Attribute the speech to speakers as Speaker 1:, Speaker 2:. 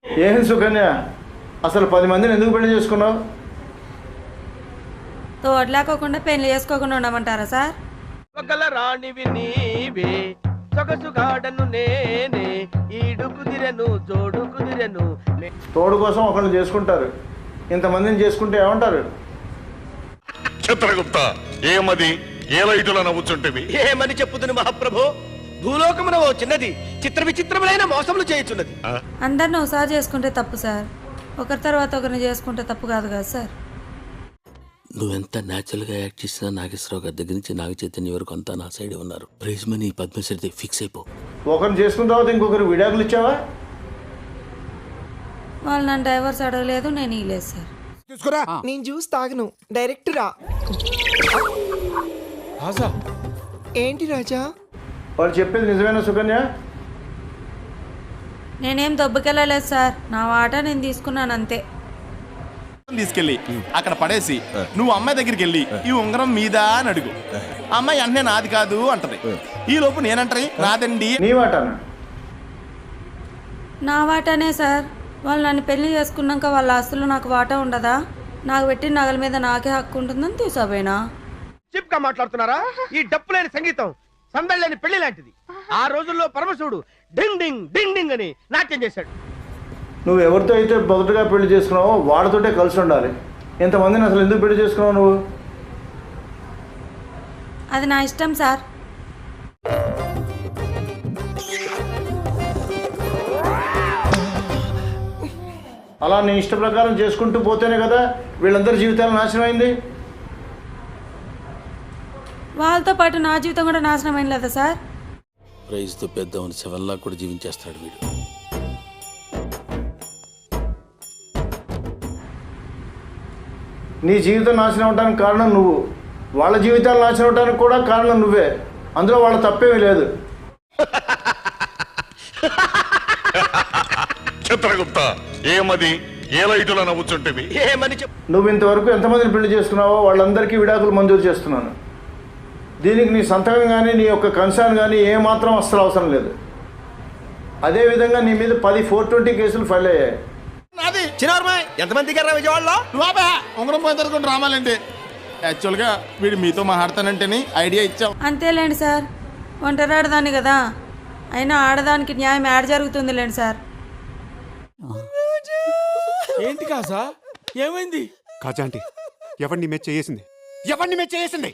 Speaker 1: ఏం సుకన్య, అసలు 10 మందిని ఎందుకు పెళ్లి చేసుకున్నావు?
Speaker 2: తోడలేకోకుండా పెళ్లి చేసుకోకుండా ఉండమంటారా సార్?
Speaker 3: ఒకల రాణివి నీవే సొగసుగాడను నేనే ఈడు కుదిరెను జోడు కుదిరెను.
Speaker 1: తోడు కోసం ఒకళ్ళు చేసుకుంటారు, ఇంతమందిని చేసుకుంటే ఏమంటారు?
Speaker 4: చిత్రగుప్త, ఏమది ఏ లైటులో నవ్వుచుంటేవి?
Speaker 3: ఏమని చెప్పుదును మహాప్రభు? భూలోకమున ఓ చిన్నది చిత్ర విచిత్రములైన మోసములు చేయుచున్నది.
Speaker 2: అందరిని ఒకసారి చేసుకుంటే తప్పు సార్, ఒకరి తర్వాత ఒకరిని చేసుకుంటే తప్పు కాదు కదా సార్?
Speaker 5: నువ్వెంత న్యాచురల్గా యాక్ట్ చేసినా నాగేశ్వరరావు గారి దగ్గర నుంచి నాగ చైతన్య వరకు అంతా నా సైడే ఉన్నారు. ప్రైజ్ మనీ పద్మశ్రీ ఫిక్స్ అయిపో.
Speaker 1: ఒకరిని చేసుకున్న తర్వాత ఇంకొకరు విడాకులు ఇచ్చావా?
Speaker 2: వాళ్ళు నన్ను డైవర్స్ అడగలేదు, నేను ఇవ్వలేదు సార్.
Speaker 6: నేను జ్యూస్ తాగను, డైరెక్ట్ రా. ఏంటి రాజా?
Speaker 1: వాళ్ళు చెప్పేది నిజమేనా సుకన్య?
Speaker 2: నేనేం దొబ్బకెళ్ళలేదు సార్, నా వాటా నేను తీసుకున్నాను అంతే.
Speaker 7: తీసుకెళ్ళి అక్కడ పడేసి నువ్వు అమ్మాయి దగ్గరికి వెళ్ళి ఈ ఉంగరం మీదా అని అడుగు. అమ్మాయి అంటే నాది కాదు అంటది. ఈ లోపు నేనంటది నాదండి.
Speaker 1: నీ వాటానా?
Speaker 2: నా వాటానే సార్. వాళ్ళు నన్ను పెళ్లి చేసుకున్నాక వాళ్ళ ఆస్తులు నాకు వాటా ఉండదా? నాకు పెట్టిన నగల మీద నాకే హక్కు ఉంటుందని తీసాబోయినా.
Speaker 3: చిప్ గా మాట్లాడుతున్నారా? ఈ డప్పు లేని సంగీతం సందడి లేని పెళ్లి లాంటిది. ఆ రోజుల్లో పరమశివుడు డింగ్ డింగ్ డింగ్ డింగ్ అని నాట్యం చేశాడు.
Speaker 1: నువ్వు ఎవరితో అయితే మొదటగా పెళ్లి చేసుకున్నావో వాడితోటే కలిసి ఉండాలి. ఇంతమందిని అసలు ఎందుకు పెళ్లి చేసుకున్నావు నువ్వు?
Speaker 2: అది నా ఇష్టం సార్.
Speaker 1: అలా నీ ఇష్ట ప్రకారం చేసుకుంటూ పోతేనే కదా వీళ్ళందరి జీవితాలు నాశనం అయింది.
Speaker 2: వాళ్ళతో పాటు నా జీవితం కూడా నాశనం అయింది లేదా సార్?
Speaker 5: ప్రైజ్తో పెద్దవని 7 లాక్ కూడా జీవించేస్తాడు వీడు.
Speaker 1: నీ జీవితం నాశనం అవడానికి కారణం నువ్వు, వాళ్ళ జీవితాలు నాశనం అవడానికి కూడా కారణం నువ్వే. అందులో వాళ్ళ తప్పేమీ లేదు.
Speaker 4: చిత్రగుప్త, ఏమది ఏ లైటులో నవ్వుచుంటేవి?
Speaker 3: ఏమని చెప్పు?
Speaker 1: నువ్వు ఇంతవరకు ఎంతమందిని పెళ్లి చేసుకున్నావో వాళ్ళందరికీ విడాకులు మంజూరు చేస్తున్నాను. దీనికి నీ సంతకం కానీ నీ యొక్క కన్సర్న్ కానీ ఏమాత్రం అస్సలు అవసరం లేదు. అదేవిధంగా నీ మీద 10 420 కేసులు ఫైల్ అయ్యాయి.
Speaker 7: నాది
Speaker 3: చిన్నారమ్మాయి ఎంతమంది దిగారా విజయవాడలో?
Speaker 7: నువ్వా ఉంగరం పోయిన తర్వాత రామాలండి. యాక్చువల్గా వీడు మీతో మాట్లాడతానంటేని ఐడియా ఇచ్చావు.
Speaker 2: అంతేలేండి సార్, ఒంటరి ఆడదాన్ని కదా. అయినా ఆడదానికి న్యాయం ఏడ జరుగుతుందిలేండి సార్.
Speaker 8: ఏంటి కాసా? ఏమైంది?
Speaker 9: కాజా ఆంటీ, ఎవరిని మెచ్ చేసింది?